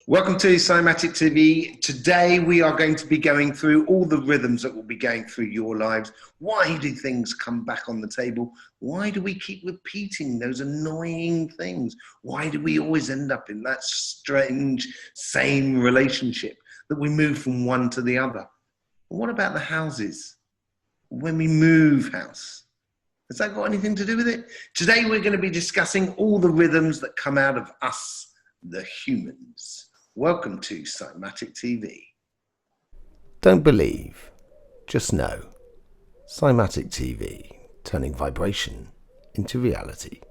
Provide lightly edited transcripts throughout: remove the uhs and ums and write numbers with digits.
Welcome to Cymatic TV. Today we are going to be going through all the rhythms that will be going through your lives. Why do things come back on the table? Why do we keep repeating those annoying things? Why do we always end up in that strange, same relationship that we move from one to the other? What about the houses? When we move house, has that got anything to do with it? Today we're going to be discussing all the rhythms that come out of us, the humans. Welcome to Cymatic TV. Don't believe, just know. Cymatic TV, turning vibration into reality.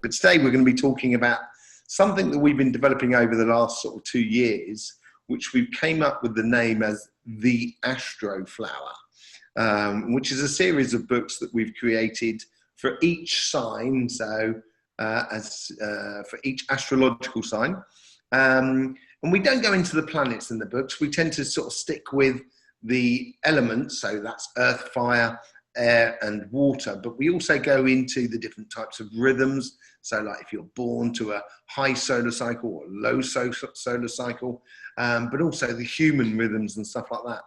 But today we're going to be talking about something that we've been developing over the last sort of 2 years, which we've came up with the name as the ASTROFLOWER, which is a series of books that we've created for each sign, for each astrological sign. And we don't go into the planets in the books. We tend to sort of stick with the elements, so that's earth, fire, air, and water. But we also go into the different types of rhythms. So like if you're born to a high solar cycle or low solar cycle, but also the human rhythms and stuff like that.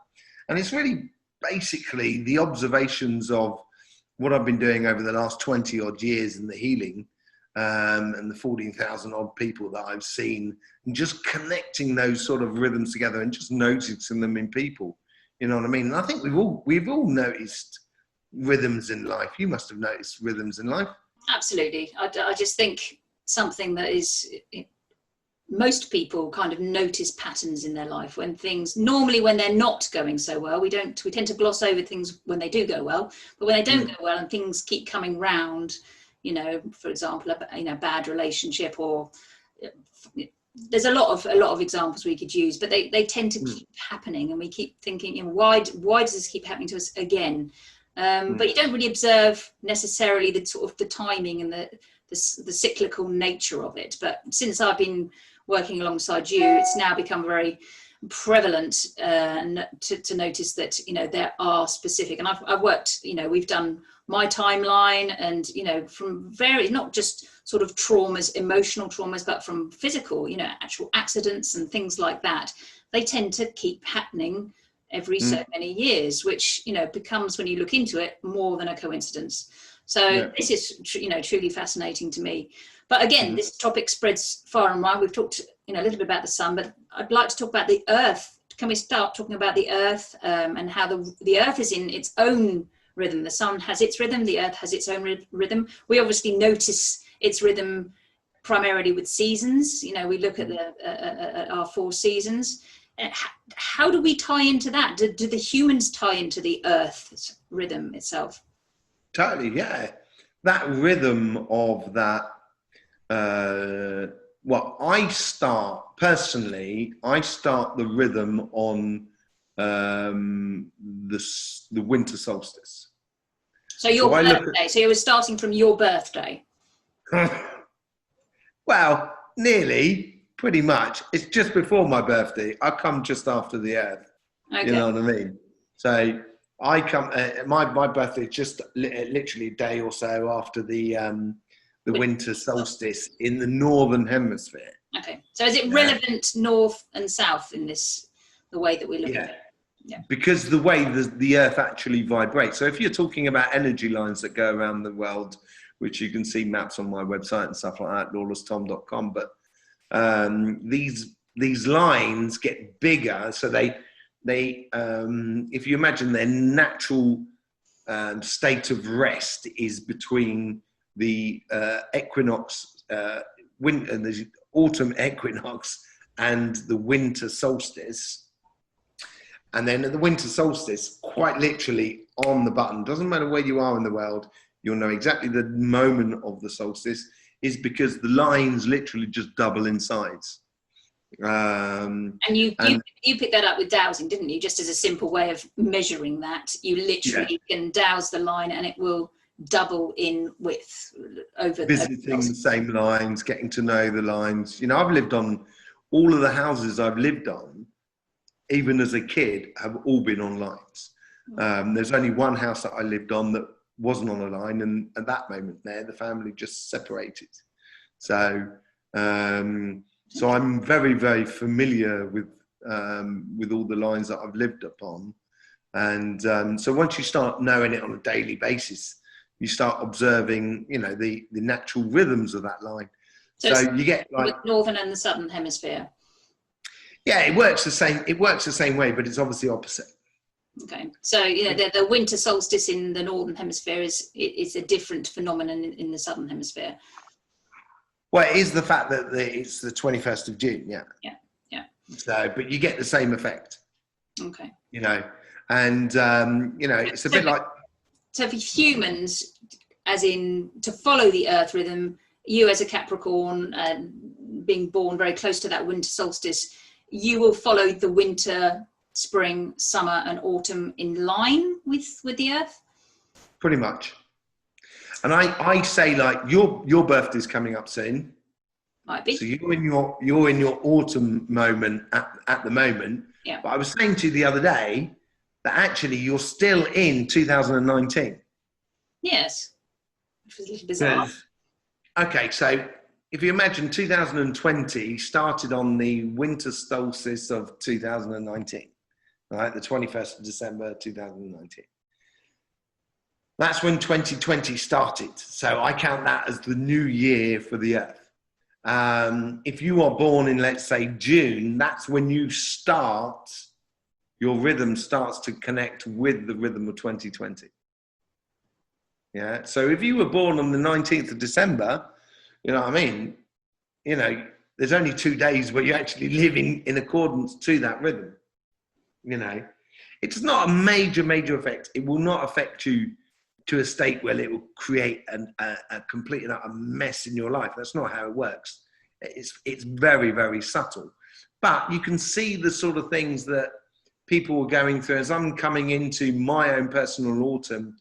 And it's really basically the observations of what I've been doing over the last 20 odd years in the healing, and the 14,000 odd people that I've seen, and just connecting those sort of rhythms together and just noticing them in people. You know what I mean? And I think we've all noticed rhythms in life. You must have noticed rhythms in life. Absolutely. I just think something that is, most people kind of notice patterns in their life when things, normally when they're not going so well, we tend to gloss over things when they do go well, but when they don't go well and things keep coming round, you know, for example, a bad relationship, or there's a lot of examples we could use, but they tend to keep happening, and we keep thinking, you know, why does this keep happening to us again? But you don't really observe necessarily the sort of the timing and the cyclical nature of it. But since I've been working alongside you, it's now become very prevalent to notice that, you know, there are specific, and I've worked, you know, we've done my timeline, and, you know, from various, not just sort of traumas, emotional traumas, but from physical, you know, actual accidents and things like that. They tend to keep happening every so many years, which, you know, becomes, when you look into it, more than a coincidence. So this is, you know, truly fascinating to me. But again, this topic spreads far and wide. We've talked, you know, a little bit about the sun, but I'd like to talk about the earth. Can we start talking about the earth, and how the earth is in its own rhythm? The sun has its rhythm, the earth has its own rhythm. We obviously notice its rhythm primarily with seasons. You know, we look at our 4 seasons. How do we tie into that? Do the humans tie into the earth's rhythm itself? Totally, yeah. That rhythm of that, I start the rhythm on the winter solstice. So your birthday, so you were starting from your birthday? Well, nearly, pretty much. It's just before my birthday. I come just after the earth. Okay. You know what I mean? So I come, my birthday is just literally a day or so after the winter solstice in the northern hemisphere. Okay. So is it relevant north and south in this, the way that we look at it? Yeah. Because the way the earth actually vibrates. So if you're talking about energy lines that go around the world, which you can see maps on my website and stuff like that, lawlesstom.com, but these lines get bigger. So they if you imagine their natural state of rest is between the equinox, the autumn equinox, and the winter solstice. And then at the winter solstice, quite literally on the button, doesn't matter where you are in the world, you'll know exactly the moment of the solstice, is because the lines literally just double in size. And you picked that up with dowsing, didn't you? Just as a simple way of measuring that, you literally can dowse the line and it will double in width over visiting the same lines, getting to know the lines. You know, I've lived on, all of the houses I've lived on, even as a kid, have all been on lines. There's only one house that I lived on that wasn't on a line, and at that moment there, the family just separated. So So I'm very, very familiar with all the lines that I've lived upon. And so once you start knowing it on a daily basis, you start observing, you know, the natural rhythms of that line. So you get like the northern and the southern hemisphere. Yeah, it works the same. It works the same way, but it's obviously opposite. Okay, so you know the winter solstice in the northern hemisphere is a different phenomenon in the southern hemisphere. Well, it is the fact that it's the 21st of June. Yeah. Yeah. Yeah. So, but you get the same effect. Okay. You know, and you know, it's a bit like. So for humans, as in to follow the Earth rhythm, you as a Capricorn, being born very close to that winter solstice, you will follow the winter, spring, summer, and autumn in line with the Earth. Pretty much. And I say, like, your birthday's coming up soon. Might be. So you're in your autumn moment at the moment. Yeah. But I was saying to you the other day that actually you're still in 2019. Yes. Which was a little bizarre. Okay, so if you imagine 2020 started on the winter solstice of 2019, right? The 21st of December 2019. That's when 2020 started. So I count that as the new year for the Earth. If you are born in, let's say, June, that's when you start, your rhythm starts to connect with the rhythm of 2020. Yeah. So if you were born on the 19th of December, you know what I mean? You know, there's only 2 days where you're actually living in accordance to that rhythm. You know, it's not a major effect. It will not affect you to a state where it will create a complete and utter mess in your life. That's not how it works. It's very, very subtle. But you can see the sort of things that people were going through. As I'm coming into my own personal autumn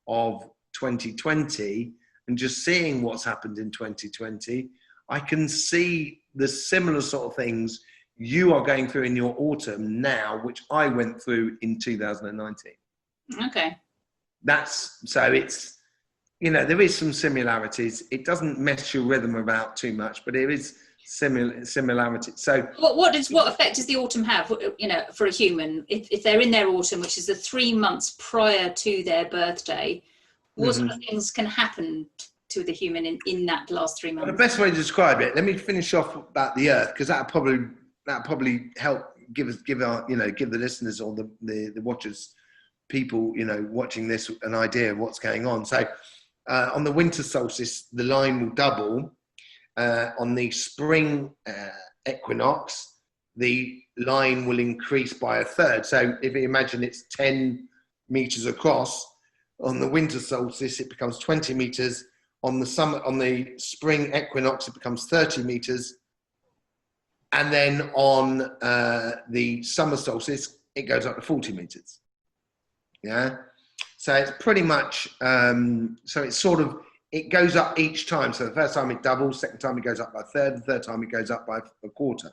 of 2020 and just seeing what's happened in 2020, I can see the similar sort of things you are going through in your autumn now, which I went through in 2019. Okay. So it's, you know, there is some similarities. It doesn't mess your rhythm about too much, but there is similarity. So what effect does the autumn have, you know, for a human if they're in their autumn, which is the 3 months prior to their birthday? What sort of things can happen to the human in that last 3 months? Well, the best way to describe it, let me finish off about the Earth, because that'll probably help give the listeners or the watchers, people, you know, watching this, an idea of what's going on. So on the winter solstice, the line will double. On the spring equinox, the line will increase by 1/3. So if you imagine it's 10 meters across, on the winter solstice, it becomes 20 meters. On the spring equinox, it becomes 30 meters. And then on the summer solstice, it goes up to 40 meters. Yeah. So it's pretty much, so it's sort of, it goes up each time. So the first time it doubles, second time it goes up by 1/3, the third time it goes up by 1/4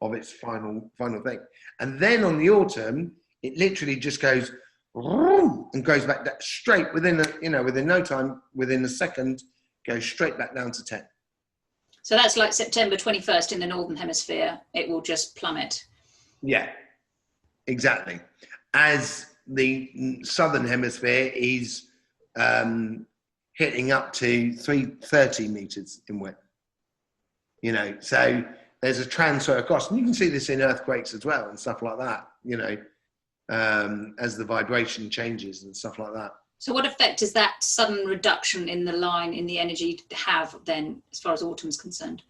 of its final thing. And then on the autumn, it literally just goes and goes back straight within no time, within a second, goes straight back down to 10. So that's like September 21st in the northern hemisphere. It will just plummet. Yeah, exactly. As the southern hemisphere is hitting up to 30 meters in width. You know, so there's a transfer across, and you can see this in earthquakes as well and stuff like that. You know, as the vibration changes and stuff like that. So what effect does that sudden reduction in the line, in the energy, have then as far as autumn's concerned?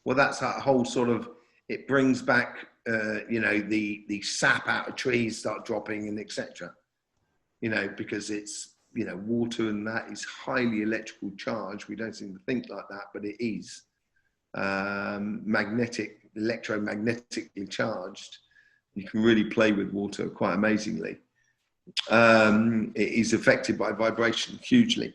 Well, that's that whole sort of, it brings back, you know, the sap out of trees start dropping and etc. You know, because it's, you know, water and that is highly electrical charge. We don't seem to think like that, but it is electromagnetically charged. You can really play with water quite amazingly. It is affected by vibration hugely.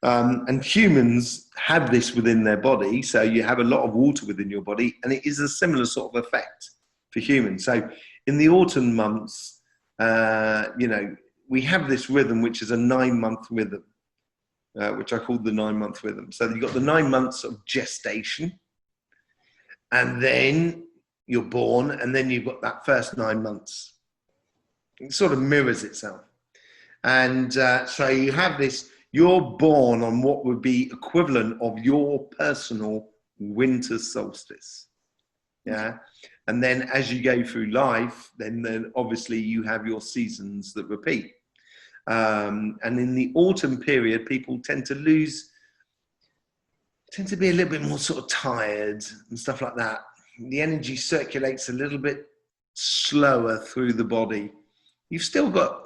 And humans have this within their body. So you have a lot of water within your body, and it is a similar sort of effect for humans. So in the autumn months, you know, we have this rhythm, which is a 9-month rhythm, which I call the 9-month rhythm. So you've got the 9 months of gestation. and then you're born, and then you've got that first 9 months. It sort of mirrors itself. And so you have this, you're born on what would be equivalent of your personal winter solstice. Yeah. And then as you go through life, then obviously you have your seasons that repeat. And in the autumn period, people tend to be a little bit more sort of tired and stuff like that. The energy circulates a little bit slower through the body. You've still got,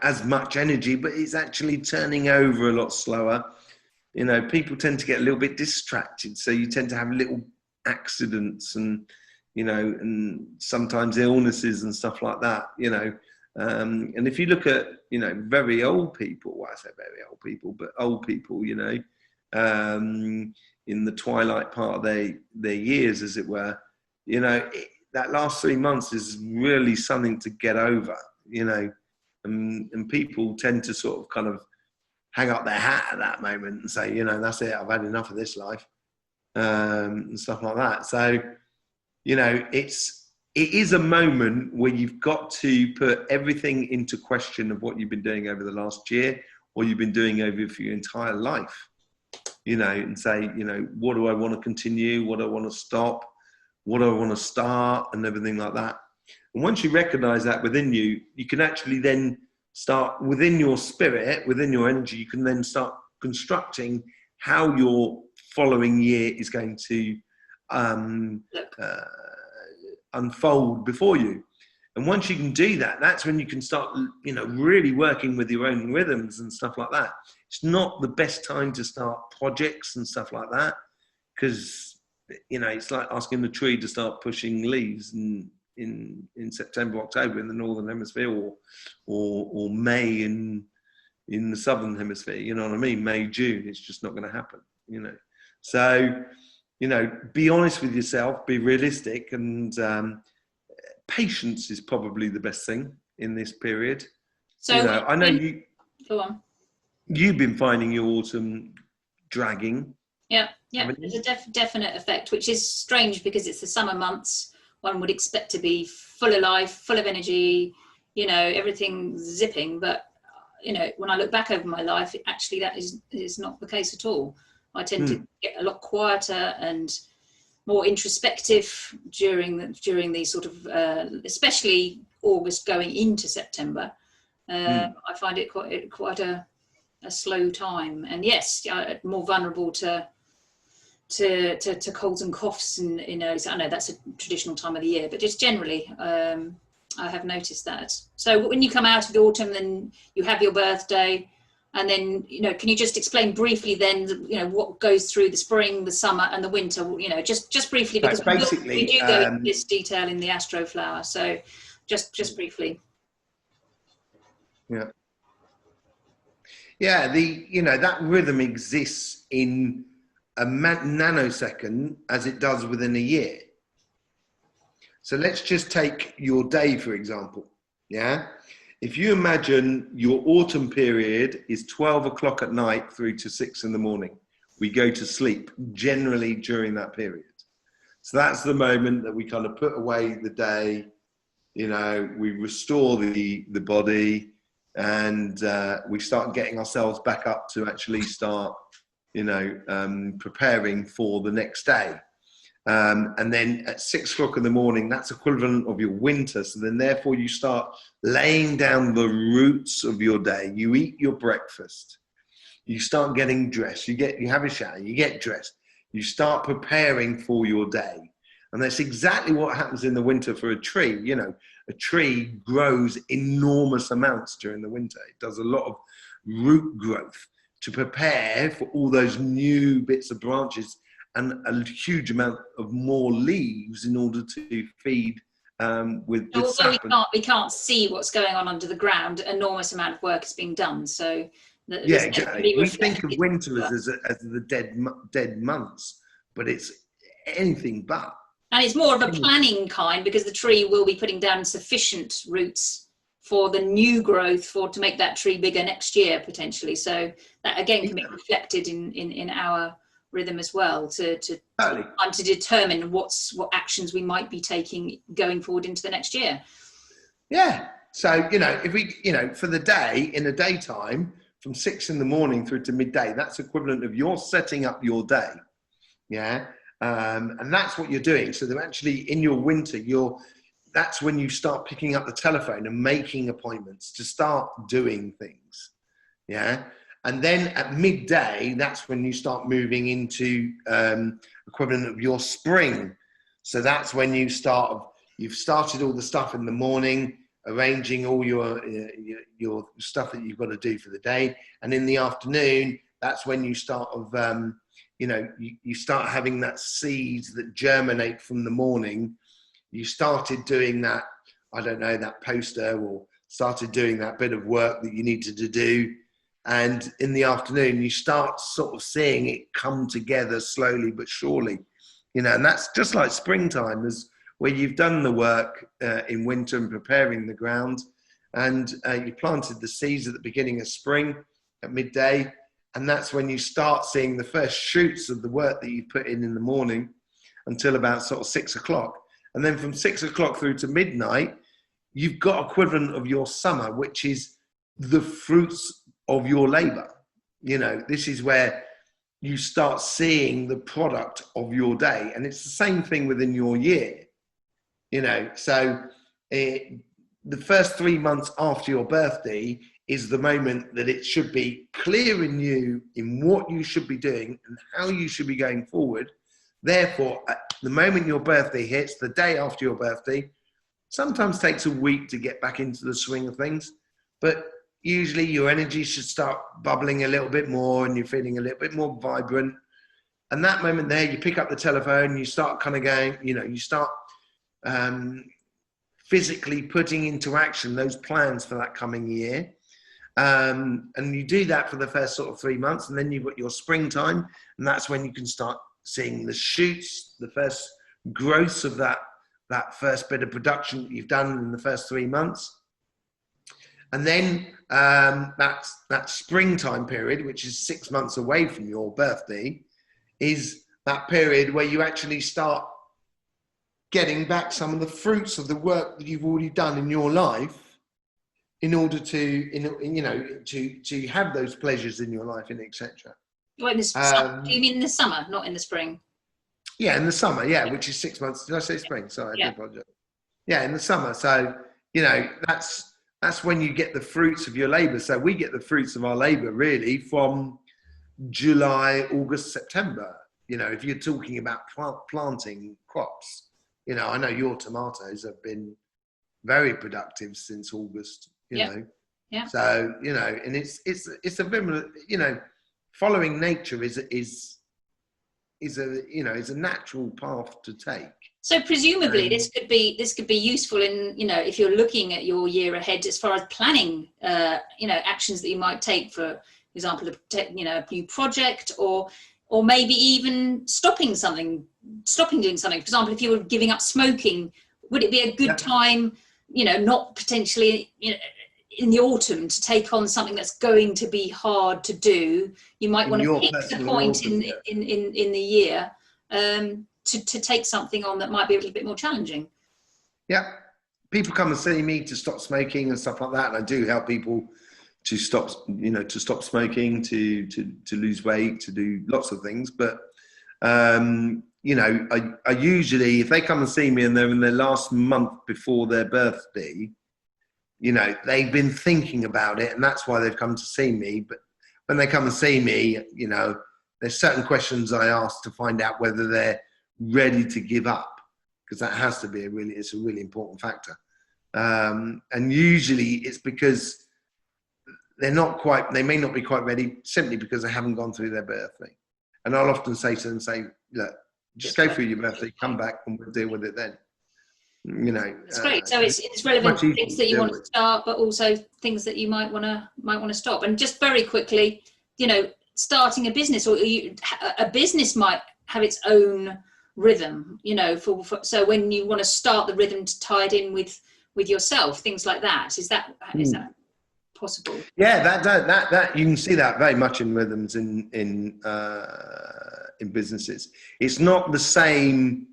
as much energy, but it's actually turning over a lot slower. People tend to get a little bit distracted. So you tend to have little accidents and, and sometimes illnesses and stuff like that, and if you look at, very old people, well, I say very old people, but old people, in the twilight part of their years, as it were, that last 3 months is really something to get over, and people tend to sort of kind of hang up their hat at that moment and say, that's it, I've had enough of this life, and stuff like that. So, it is a moment where you've got to put everything into question of what you've been doing over the last year, or you've been doing over for your entire life, and say, what do I want to continue? What do I want to stop? What do I want to start? And everything like that. And once you recognize that within you, you can actually then start within your spirit, within your energy, you can then start constructing how your following year is going to unfold before you. And once you can do that, that's when you can start, really working with your own rhythms and stuff like that. It's not the best time to start projects and stuff like that, because, it's like asking the tree to start pushing leaves in September, October in the Northern Hemisphere, or May in the Southern Hemisphere, you know what I mean? May, June, it's just not going to happen, So, be honest with yourself, be realistic, and patience is probably the best thing in this period. So I know go on. You've been finding your autumn dragging. Yeah. There's a definite effect, which is strange because it's the summer months. One would expect to be full of life, full of energy, everything zipping. But, when I look back over my life, actually that is not the case at all. I tend to get a lot quieter and more introspective during these sort of, especially August going into September. I find it quite a slow time, and yes, more vulnerable to colds and coughs in early. I know that's a traditional time of the year, but just generally, I have noticed that. So when you come out of the autumn, then you have your birthday. And then, can you just explain briefly then, what goes through the spring, the summer and the winter, just briefly, because we do go into this detail in the ASTROFLOWER. So just briefly. Yeah. Yeah. That rhythm exists in a nanosecond as it does within a year. So let's just take your day, for example. Yeah. If you imagine your autumn period is 12 o'clock at night through to 6 in the morning, we go to sleep generally during that period. So that's the moment that we kind of put away the day, we restore the body, and we start getting ourselves back up to actually start, preparing for the next day. And then at 6 o'clock in the morning, that's equivalent of your winter. So then therefore you start laying down the roots of your day. You eat your breakfast. You start getting dressed. You have a shower. You get dressed. You start preparing for your day. And that's exactly what happens in the winter for a tree. A tree grows enormous amounts during the winter. It does a lot of root growth to prepare for all those new bits of branches and a huge amount of more leaves in order to feed with sap. We can't see what's going on under the ground. Enormous amount of work is being done. So yeah, exactly. We think of winter as the dead months, but it's anything but. And it's more of a planning kind, because the tree will be putting down sufficient roots for the new growth to make that tree bigger next year potentially. So that again can be reflected in our rhythm as well, to Totally. time to determine what actions we might be taking going forward into the next year. Yeah. So, if we, for the day, in the daytime, from 6 in the morning through to midday, that's equivalent of you're setting up your day. Yeah. And that's what you're doing. So they're actually in your winter, that's when you start picking up the telephone and making appointments to start doing things. Yeah. And then at midday, that's when you start moving into equivalent of your spring. So that's when you've started all the stuff in the morning, arranging all your stuff that you've got to do for the day. And in the afternoon, that's when you start you start having that seeds that germinate from the morning. You started doing that, that poster, or started doing that bit of work that you needed to do. And in the afternoon, you start sort of seeing it come together slowly but surely, and that's just like springtime, where you've done the work in winter and preparing the ground, and you planted the seeds at the beginning of spring at midday. And that's when you start seeing the first shoots of the work that you've put in the morning until about sort of 6 o'clock. And then from 6 o'clock through to midnight, you've got equivalent of your summer, which is the fruits of your labor. This is where you start seeing the product of your day. And it's the same thing within your year, so the first 3 months after your birthday is the moment that it should be clear in you in what you should be doing and how you should be going forward. Therefore, at the moment your birthday hits, the day after your birthday, sometimes takes a week to get back into the swing of things, but usually your energy should start bubbling a little bit more and you're feeling a little bit more vibrant. And that moment there, you pick up the telephone, you start kind of going, you start physically putting into action those plans for that coming year. And you do that for the first sort of 3 months, and then you've got your springtime, and that's when you can start seeing the shoots, the first growth of that first bit of production that you've done in the first 3 months. And then that springtime period, which is 6 months away from your birthday, is that period where you actually start getting back some of the fruits of the work that you've already done in your life, in order to have those pleasures in your life, and etc. Well, do you mean in the summer, not in the spring? Yeah, in the summer, which is 6 months. Did I say spring? Sorry, I do apologize. Yeah, in the summer. So, that's when you get the fruits of your labor. So we get the fruits of our labor really from July, August, September. If you're talking about planting crops, I know your tomatoes have been very productive since August. Yeah. So and it's a bit, following nature is a natural path to take. So presumably this could be useful in if you're looking at your year ahead as far as planning actions that you might take, for example, a new project, or maybe even stopping doing something. For example, if you were giving up smoking, would it be a good time, not potentially in the autumn, to take on something that's going to be hard to do? You might want to pick the point in the year to take something on that might be a little bit more challenging. Yeah, people come and see me to stop smoking and stuff like that, and I do help people to stop smoking, to lose weight, to do lots of things. But I usually, if they come and see me and they're in their last month before their birthday, they've been thinking about it, and that's why they've come to see me. But when they come and see me, there's certain questions I ask to find out whether they're ready to give up, because that has to be it's a really important factor. And usually it's because they may not be quite ready, simply because they haven't gone through their birthday. And I'll often say to them, look, just go through your birthday, come back, and we'll deal with it then. It's great. So it's relevant to things that you want to start, but also things that you might want to stop. And just very quickly, starting a business, or a business might have its own rhythm, so when you want to start the rhythm to tie it in with yourself, things like that. Is that possible? Yeah, that you can see that very much in rhythms in in businesses. It's not the same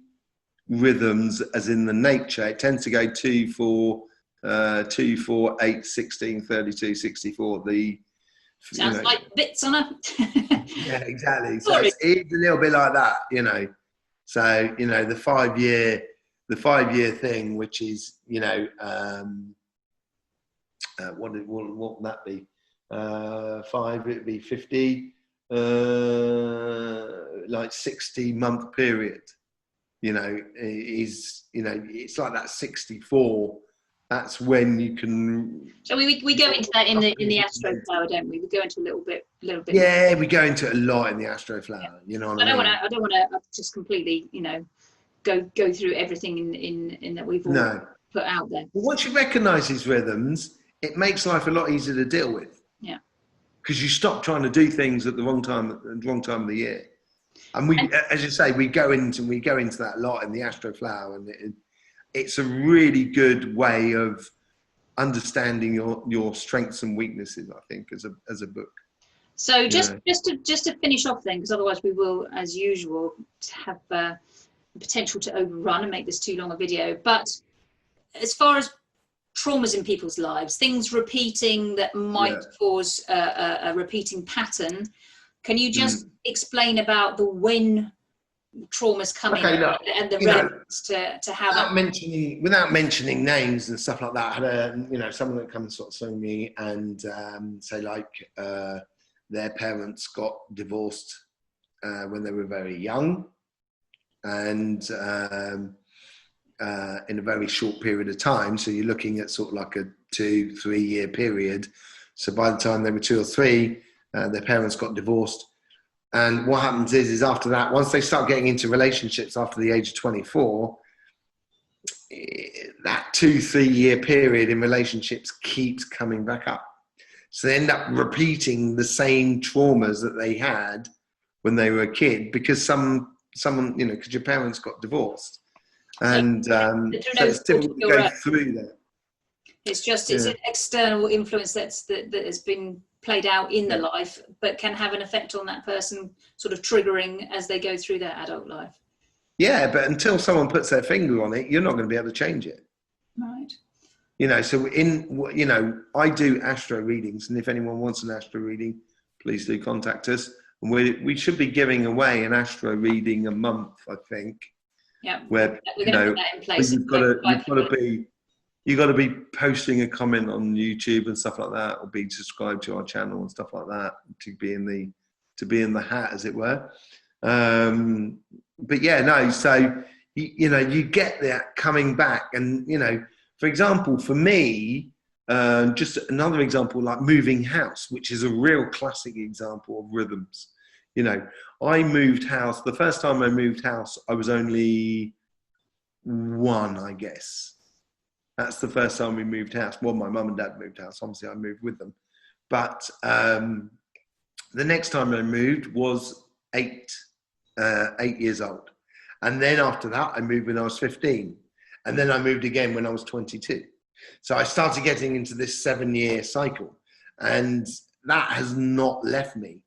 rhythms as in the nature. It tends to go 2, 4, 2, 4, 8, 16, 32, 64. Sounds like bits on a. Yeah, exactly. So Sorry. it's a little bit like that, you know. So, you know, the 5-year thing, which is, you know, what would that be? 5, it'd be 50, like 60-month period. You know, is, you know, it's like that 64. That's when you can. So we go into that in the ASTROFLOWER, don't we? We go into a little bit. Yeah, we go into it a lot in the ASTROFLOWER. Yeah. You know what I mean? I don't want to just completely, you know, go through everything in that we've all put out there. Well, once you recognise these rhythms, it makes life a lot easier to deal with. Yeah. Because you stop trying to do things at the wrong time of the year. And we, as you say, we go into that a lot in the ASTROFLOWER, and it's a really good way of understanding your strengths and weaknesses, I think, as a book. So just to finish off then, because otherwise we will, as usual, have the potential to overrun and make this too long a video. But as far as traumas in people's lives, things repeating that might cause a repeating pattern, can you just explain about the when traumas come in and the relevance to how without mentioning names and stuff like that? I had someone that comes sort of see me and say like their parents got divorced when they were very young, and in a very short period of time. So you're looking at sort of like a 2-3 year period. So by the time they were 2 or 3, their parents got divorced. And what happens is after that, once they start getting into relationships after the age of 24, that 2-3 year period in relationships keeps coming back up. So they end up repeating the same traumas that they had when they were a kid, because someone, because your parents got divorced. And so it's difficult to go through that. It's just it's an external influence that has been played out in the life, but can have an effect on that person, sort of triggering as they go through their adult life. Yeah, but until someone puts their finger on it, you're not going to be able to change it. Right. So I do astro readings, and if anyone wants an astro reading, please do contact us. And we should be giving away an astro reading a month, I think. Yeah. Where we're going to put that in place. You've got to be posting a comment on YouTube and stuff like that, or be subscribed to our channel and stuff like that to be in the hat, as it were. But yeah, no. So you get that coming back, and for example, for me, just another example, like moving house, which is a real classic example of rhythms. I moved house. The first time I moved house, I was only 1, I guess. That's the first time we moved house. Well, my mum and dad moved house. Obviously, I moved with them. But the next time I moved was 8 years old. And then after that, I moved when I was 15. And then I moved again when I was 22. So I started getting into this 7-year cycle. And that has not left me.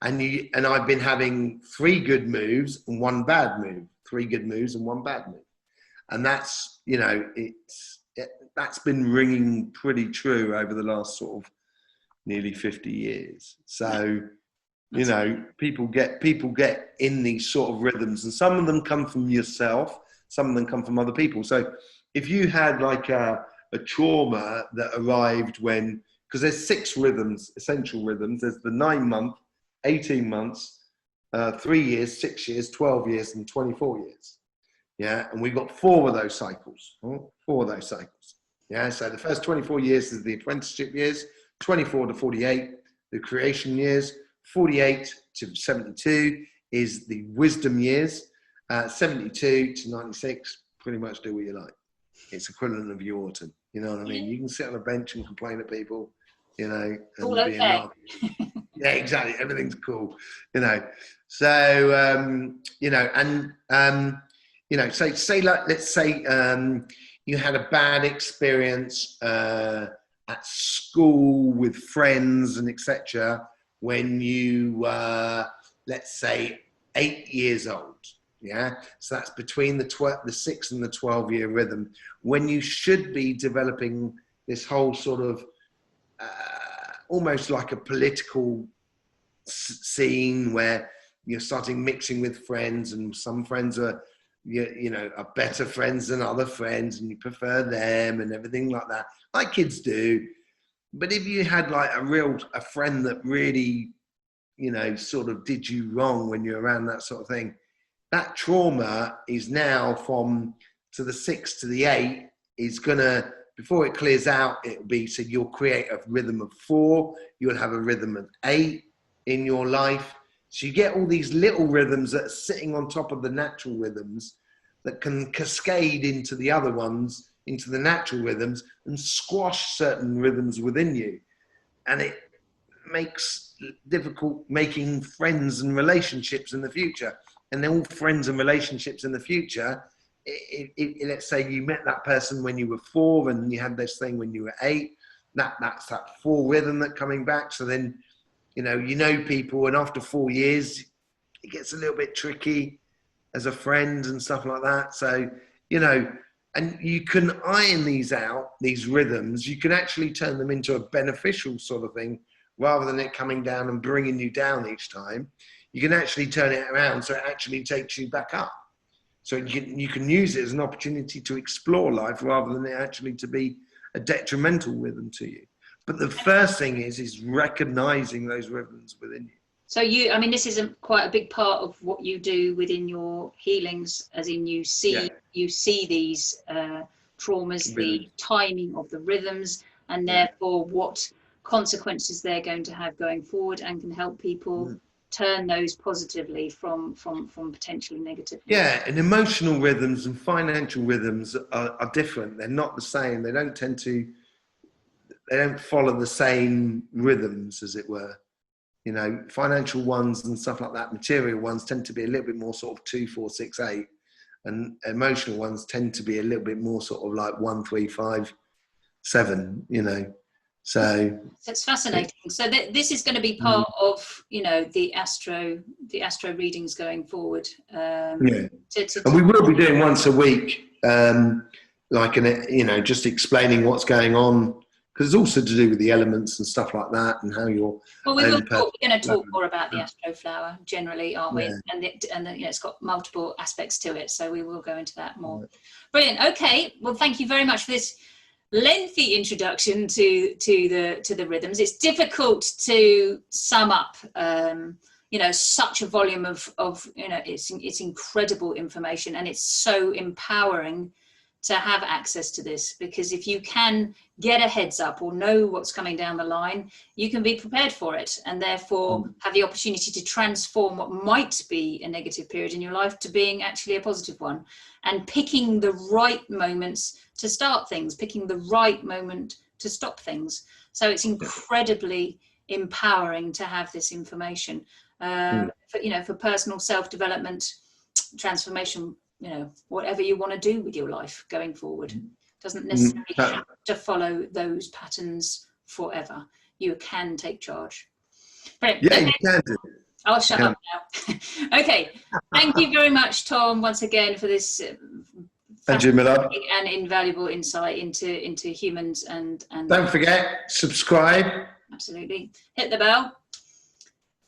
And I've been having 3 good moves and 1 bad move. 3 good moves and 1 bad move. And that's, that's been ringing pretty true over the last sort of nearly 50 years. So, people get in these sort of rhythms, and some of them come from yourself, some of them come from other people. So if you had like a trauma that arrived because there's 6 rhythms, essential rhythms. There's the 9-month, 18 months, 3 years, 6 years, 12 years, and 24 years. Yeah, and we've got 4 of those cycles. 4 of those cycles. Yeah, so the first 24 years is the apprenticeship years, 24 to 48, the creation years, 48 to 72 is the wisdom years, 72 to 96, pretty much do what you like. It's equivalent of your autumn. You know what I mean? You can sit on a bench and complain to people, and all okay. Yeah, exactly. Everything's cool, So, say like, let's say you had a bad experience at school with friends and etc. when you, let's say, 8 years old. Yeah, so that's between the 6 and the 12-year rhythm, when you should be developing this whole sort of almost like a political scene where you're starting mixing with friends, and some friends are are better friends than other friends, and you prefer them and everything like that, like kids do. But if you had like a friend that really sort of did you wrong when you're around, that sort of thing, that trauma is now to the 6 to the 8 is gonna, before it clears out, it'll be, so you'll create a rhythm of 4, you'll have a rhythm of 8 in your life. So you get all these little rhythms that are sitting on top of the natural rhythms that can cascade into the other ones, into the natural rhythms, and squash certain rhythms within you. And it makes difficult making friends and relationships in the future. And then all friends and relationships in the future, let's say you met that person when you were 4 and you had this thing when you were 8, that's that 4 rhythm that coming back. So then, you know people, and after 4 years, it gets a little bit tricky as a friend and stuff like that. So, and you can iron these out, these rhythms, you can actually turn them into a beneficial sort of thing, rather than it coming down and bringing you down each time. You can actually turn it around so it actually takes you back up. So you can use it as an opportunity to explore life, rather than it actually to be a detrimental rhythm to you. But the first thing is recognizing those rhythms within you. So this is quite a big part of what you do within your healings, as in you see these traumas, the timing of the rhythms, and therefore what consequences they're going to have going forward, and can help people turn those positively from potentially negative. Yeah, and emotional rhythms and financial rhythms are different. They're not the same. They don't follow the same rhythms, as it were. Financial ones and stuff like that, material ones, tend to be a little bit more sort of 2, 4, 6, 8, and emotional ones tend to be a little bit more sort of like 1, 3, 5, 7. So it's fascinating. So this is going to be part of the astro readings going forward. And we will be doing once a week, just explaining what's going on, because it's also to do with the elements and stuff like that, and how you're. Well, we're going to talk more about the ASTROFLOWER generally, aren't we? And it's got multiple aspects to it, so we will go into that more. Right. Brilliant. Okay. Well, thank you very much for this lengthy introduction to the rhythms. It's difficult to sum up. Such a volume of it's incredible information, and it's so empowering to have access to this, because if you can get a heads up or know what's coming down the line, you can be prepared for it, and therefore have the opportunity to transform what might be a negative period in your life to being actually a positive one, and picking the right moments to start things, picking the right moment to stop things. So it's incredibly empowering to have this information for personal self-development, transformation, whatever you want to do with your life going forward. Doesn't necessarily have to follow those patterns forever. You can take charge. Brilliant. Yeah, you can do. I'll shut up now. Okay. Thank you very much, Tom, once again, for this fascinating and invaluable insight into humans and don't forget, subscribe. Absolutely. Hit the bell.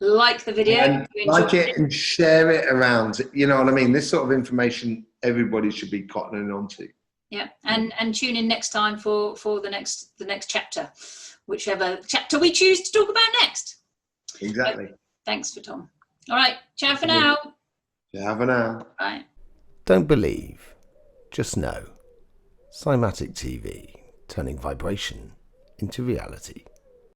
Like the video, and like it and share it around. You know what I mean? This sort of information everybody should be cottoning onto. Yeah, and tune in next time for the next chapter, whichever chapter we choose to talk about next. Exactly. Thanks for Tom. All right, ciao for now. Ciao for now. Bye. Don't believe, just know. Cymatic TV, turning vibration into reality.